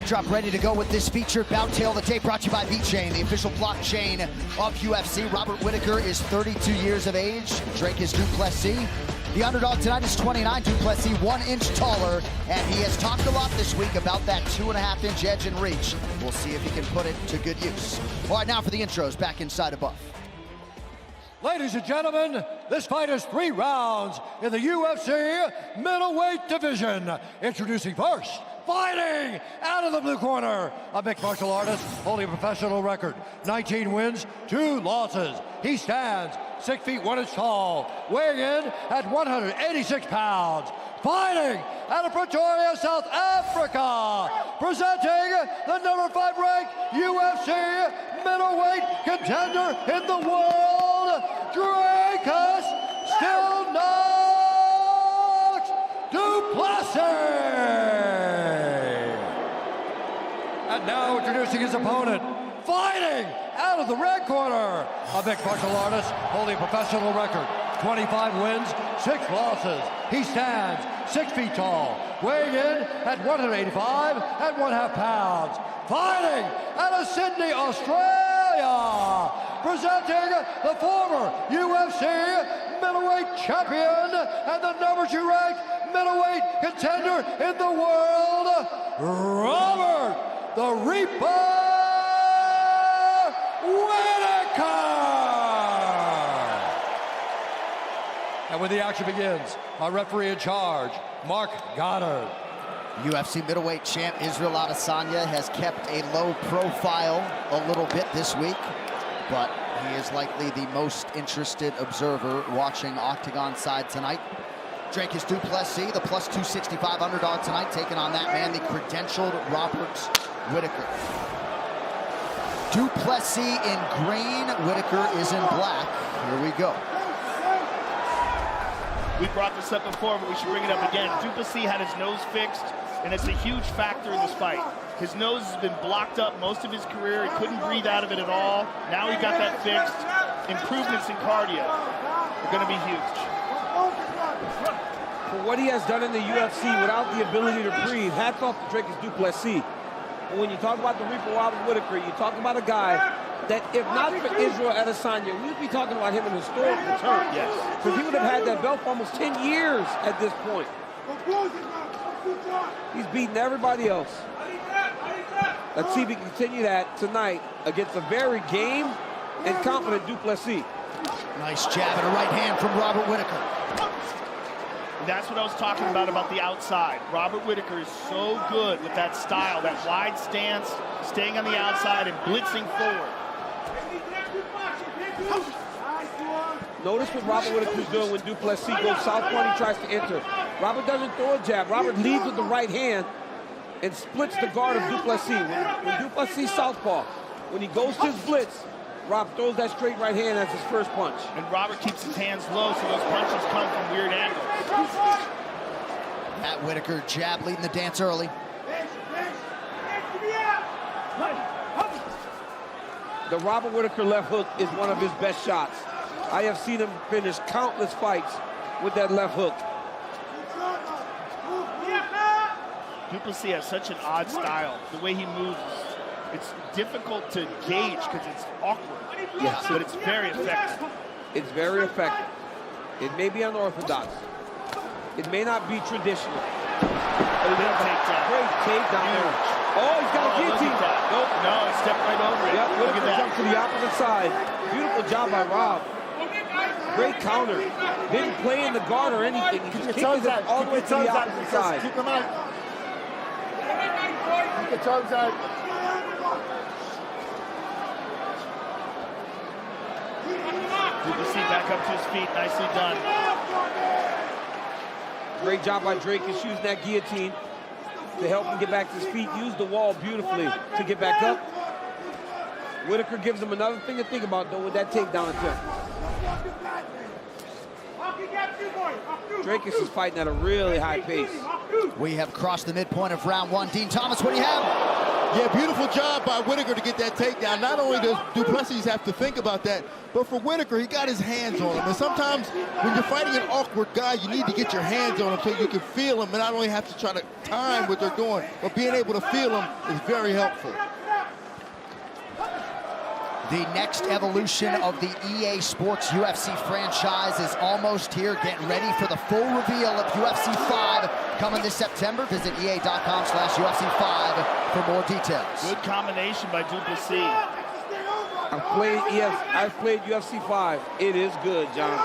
backdrop ready to go with this featured bout. Tail of the tape brought to you by V-Chain, the official blockchain of UFC. Robert Whittaker is 32 years of age. Dricus du Plessis. The underdog tonight is 29. Du Plessis 1 inch taller, and he has talked a lot this week about that 2.5 inch edge and reach. We'll see if he can put it to good use. All right, now for the intros, back inside of Buff. Ladies and gentlemen, this fight is 3 rounds in the UFC middleweight division. Introducing first, fighting out of the blue corner, a mixed martial artist holding a professional record, 19 wins, 2 losses. He stands 6 feet 1 inch tall, weighing in at 186 pounds. Fighting out of Pretoria, South Africa, presenting the number 5 ranked UFC middleweight contender in the world, Dricus still knocks du Plessis. And now introducing his opponent, fighting out of the red corner, a mixed martial artist holding a professional record, 25 wins, 6 losses. He stands 6 feet tall, weighing in at 185.5 pounds. Fighting out of Sydney, Australia, presenting the former UFC middleweight champion and the number 2 ranked middleweight contender in the world, Robert the Reaper Whittaker! And when the action begins, our referee in charge, Mark Goddard. UFC middleweight champ Israel Adesanya has kept a low profile a little bit this week, but he is likely the most interested observer watching Octagon side tonight. Dricus du Plessis, the plus 265 underdog tonight, taking on that man, the credentialed Robert Whittaker. Du Plessis in green, Whittaker is in black. Here we go. We brought this up before, but we should bring it up again. Du Plessis had his nose fixed, and it's a huge factor in this fight. His nose has been blocked up most of his career. He couldn't breathe out of it at all. Now he got that fixed. Improvements in cardio are going to be huge. For what he has done in the UFC without the ability to breathe, hats off to Dricus du Plessis. But when you talk about the Reaper Robert Whittaker, you talk about a guy that, if not for Israel Adesanya, we'd be talking about him in historical terms. Yes. Because he would have had that belt for almost 10 years at this point. He's beaten everybody else. Let's see if he can continue that tonight against a very game and confident du Plessis. Nice jab and a right hand from Robert Whittaker. That's what I was talking about the outside. Robert Whittaker is so good with that style, that wide stance, staying on the outside and blitzing forward. Notice what Robert Whittaker's doing when du Plessis goes southpaw and he tries to enter. Robert doesn't throw a jab. Robert leads with the right hand and splits the guard of du Plessis. When du Plessis southpaw, when he goes to his blitz, Rob throws that straight right hand as his first punch. And Robert keeps his hands low, so those punches come from weird angles. Matt Whittaker jab leading the dance early. The Robert Whittaker left hook is one of his best shots. I have seen him finish countless fights with that left hook. Du Plessis has such an odd style. The way he moves, it's difficult to gauge because it's awkward. Yes. But it's very effective. It's very effective. It may be unorthodox. It may not be traditional. Great takedown. Great takedown there. Oh, he's got a guillotine. Nope. No, he stepped right over it. Yep, Look at that. Jump to the opposite side. Beautiful job by Rob. Great counter. Didn't play in the guard or anything. He just kicked it all the way to the opposite side. Keep him out. Keep your toes out. Du Plessis back up to his feet. Nicely done. Great job by Dricus using that guillotine to help him get back to his feet. Use the wall beautifully to get back up. Whittaker gives him another thing to think about, though, with that takedown attempt. Dricus is fighting at a really high pace. We have crossed the midpoint of round 1. Dean Thomas, what do you have? Yeah, beautiful job by Whittaker to get that takedown. Not only does Plessis have to think about that, but for Whittaker, he got his hands on him. And sometimes when you're fighting an awkward guy, you need to get your hands on him so you can feel him and not only have to try to time what they're doing, but being able to feel him is very helpful. The next evolution of the EA Sports UFC franchise is almost here. Get ready for the full reveal of UFC 5 coming this September. Visit EA.com/UFC5 for more details. Good combination by Duplessis. I've played UFC 5. It is good, John.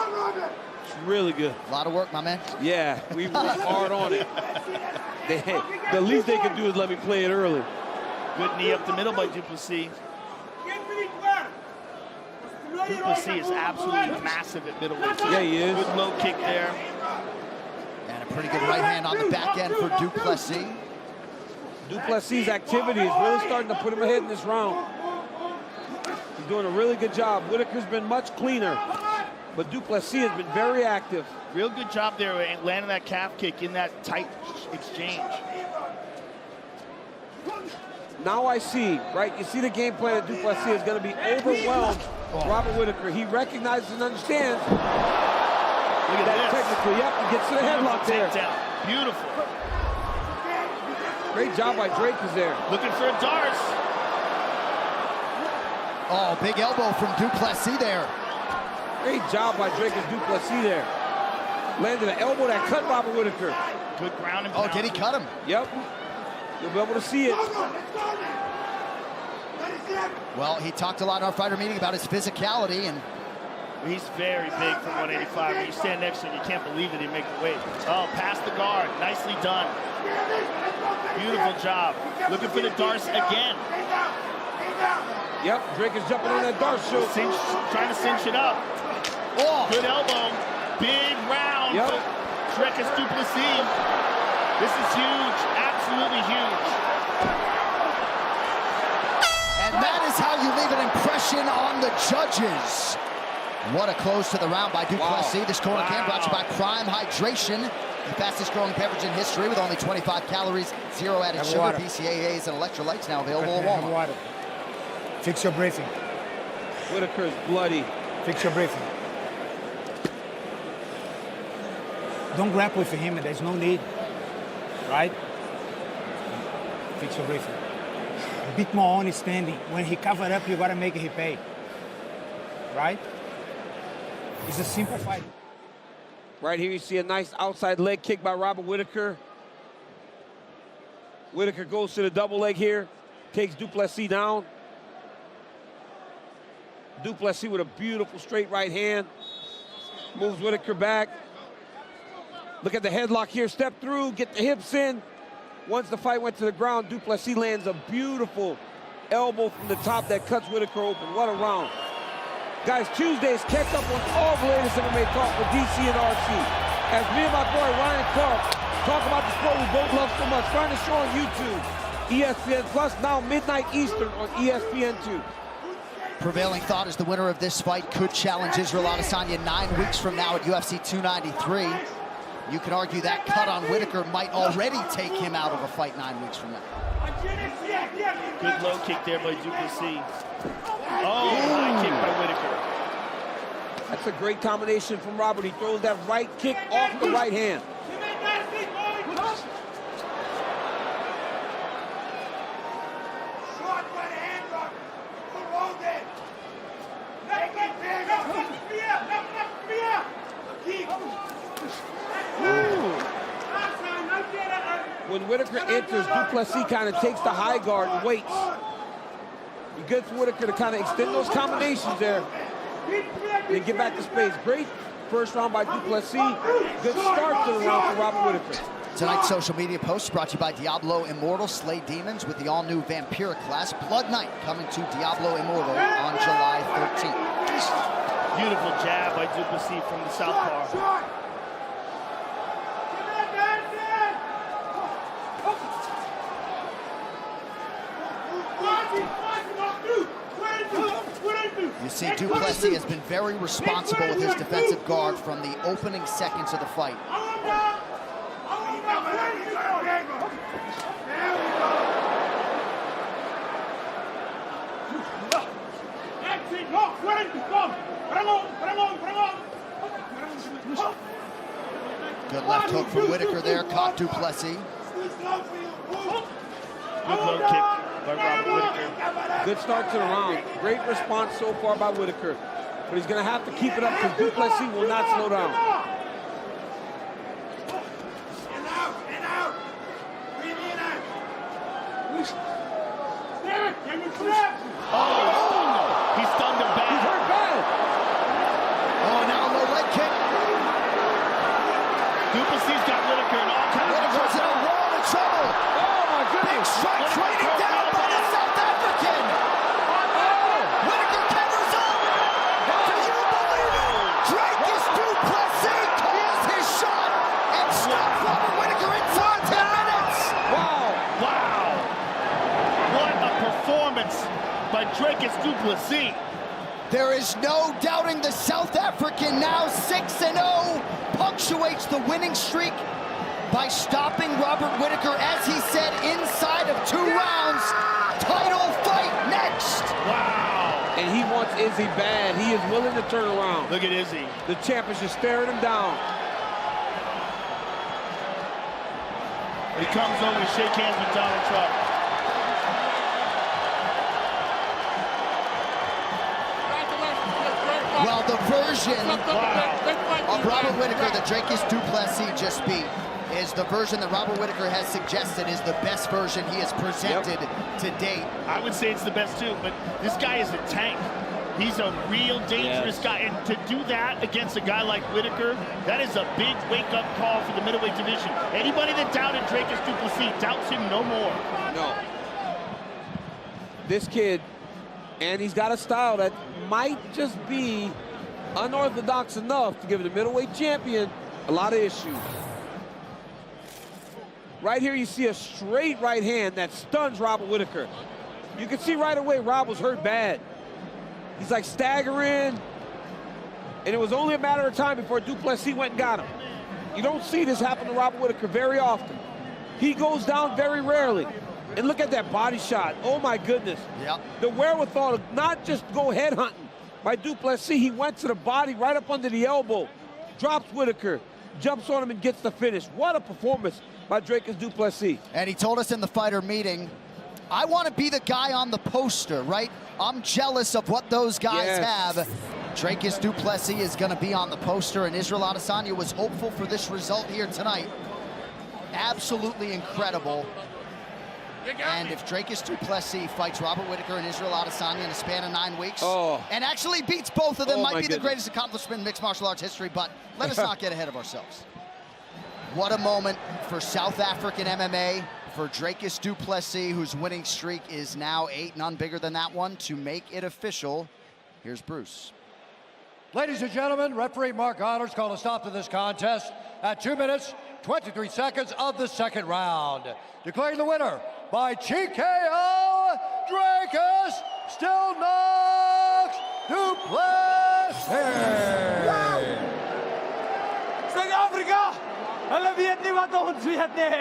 It's really good. A lot of work, my man. Yeah, we worked hard on it. The least they can do is let me play it early. Good knee up the middle by Duplessis. Plessis is absolutely massive at middleweight. Yeah, he is. Good low kick there. And a pretty good right hand on the back end for Duplessis. Duplessis' activity is really starting to put him ahead in this round. He's doing a really good job. Whittaker's been much cleaner, but Duplessis has been very active. Real good job there landing that calf kick in that tight exchange. Now I see, right? You see the game plan that Duplessis is going to be overwhelmed. Robert Whittaker, he recognizes and understands. Look at that this. Technically, yep, he gets to the headlock there. Down. Beautiful. Great job by Dricus there. Looking for a Darce. Oh, big elbow from Duplessis there. Great job by Dricus Duplessis there. Landed an elbow that cut Robert Whittaker. Good ground and pound. Oh, did he cut him? Yep. You'll be able to see it. Well, he talked a lot in our fighter meeting about his physicality, and he's very big for 185. When you stand next to him, you can't believe that he make the weight. Oh, past the guard. Nicely done. Beautiful job. Looking for the Darce again. Yep, Drake is jumping on that Darce show. Trying to cinch it up. Oh. Good elbow. Big round. Yep. Dricus Duplessis. This is huge. Absolutely huge. And that is how you leave an impression on the judges. What a close to the round by Duplessis. Wow. This corner cam brought to you by Prime Hydration, the fastest growing beverage in history with only 25 calories, 0 added sugar, water. BCAAs, and electrolytes, now available at Walmart. Water. Fix your breathing. Whittaker's bloody. Fix your breathing. Don't grapple with him, there's no need. Right? Fix your breathing. A bit more on his standing. When he covered up, you gotta make it pay. Right? It's a simple fight. Right here you see a nice outside leg kick by Robert Whittaker. Whittaker goes to the double leg here, takes Duplessis down. Duplessis with a beautiful straight right hand. Moves Whittaker back. Look at the headlock here, step through, get the hips in. Once the fight went to the ground, Duplessis lands a beautiful elbow from the top that cuts Whittaker open. What a round. Guys, Tuesdays, catch up on all the latest MMA talk for DC and RC. As me and my boy Ryan Clark talk about the sport we both love so much. Find the show on YouTube, ESPN Plus, now midnight Eastern on ESPN2. Prevailing thought is the winner of this fight could challenge Israel Adesanya 9 weeks from now at UFC 293. You can argue that cut on Whittaker might already take him out of a fight 9 weeks from now. Good low kick there by Duplessis. Oh, high kick by Whittaker. That's a great combination from Robert. He throws that right kick off the right hand. When Whittaker enters, Duplessis kind of takes the high guard and waits. Be good for Whittaker to kind of extend those combinations there. Then get back to space. Great first round by Duplessis. Good start to the round for Robert Whittaker. Tonight's social media post brought to you by Diablo Immortal. Slay demons with the all-new Vampira class. Blood Night coming to Diablo Immortal on July 13th. Beautiful jab by Duplessis from the southpaw. You see, Duplessis has been very responsible with his defensive guard from the opening seconds of the fight. Good left hook from Whittaker there, caught du Plessis. Good low kick by Robert Whittaker. Good start to the round. Great response so far by Whittaker. But he's going to have to keep it up because du Plessis will not slow down. Oh, he stunned him bad. He's hurt bad. Oh, now a low leg kick. Du Plessis got Whittaker in all kinds of Whittaker's in a world of trouble. Oh, my Big goodness. strikes raining down by the South African. Whittaker covers up. Do you believe it? Dricus du Plessis calls his shot and stops Robert Whittaker inside 10 minutes. Wow. Wow. What a performance by Dricus du Plessis. There is no doubting the South African, now 6-0, punctuates the winning streak by stopping Robert Whittaker, as he said, inside of 2 rounds. Title fight next. Wow. And he wants Izzy bad. He is willing to turn around. Look at Izzy. The champ is just staring him down. He comes over to shake hands with Donald Trump. Well, the version of Robert Whittaker that Dricus du Plessis just beat is the version that Robert Whittaker has suggested is the best version he has presented to date. I would say it's the best too, but this guy is a tank. He's a real dangerous guy, and to do that against a guy like Whittaker, that is a big wake-up call for the middleweight division. Anybody that doubted Dricus du Plessis doubts him no more. No. This kid, and he's got a style that might just be unorthodox enough to give the middleweight champion a lot of issues. Right here, you see a straight right hand that stuns Robert Whittaker. You can see right away Rob was hurt bad. He's like staggering, and it was only a matter of time before du Plessis went and got him. You don't see this happen to Robert Whittaker very often. He goes down very rarely. And look at that body shot. Oh, my goodness. Yep. The wherewithal to not just go head hunting by du Plessis. He went to the body right up under the elbow, drops Whittaker, jumps on him and gets the finish. What a performance by Dricus du Plessis. And he told us in the fighter meeting, I want to be the guy on the poster, right? I'm jealous of what those guys have. Dricus du Plessis is going to be on the poster, and Israel Adesanya was hopeful for this result here tonight. Absolutely incredible. And if Dricus du Plessis fights Robert Whittaker and Israel Adesanya in a span of 9 weeks, and actually beats both of them, might be the greatest accomplishment in mixed martial arts history, but let us not get ahead of ourselves. What a moment for South African MMA, for Dricus du Plessis, whose winning streak is now 8, none bigger than that one, to make it official. Here's Bruce. Ladies and gentlemen, referee Mark Honors called a stop to this contest at 2 minutes, 23 seconds of the second round. Declaring the winner by TKO, Dricus still knocks du Plessis. Zuid-Afrika! Hulle weet nie wat ons weet nie.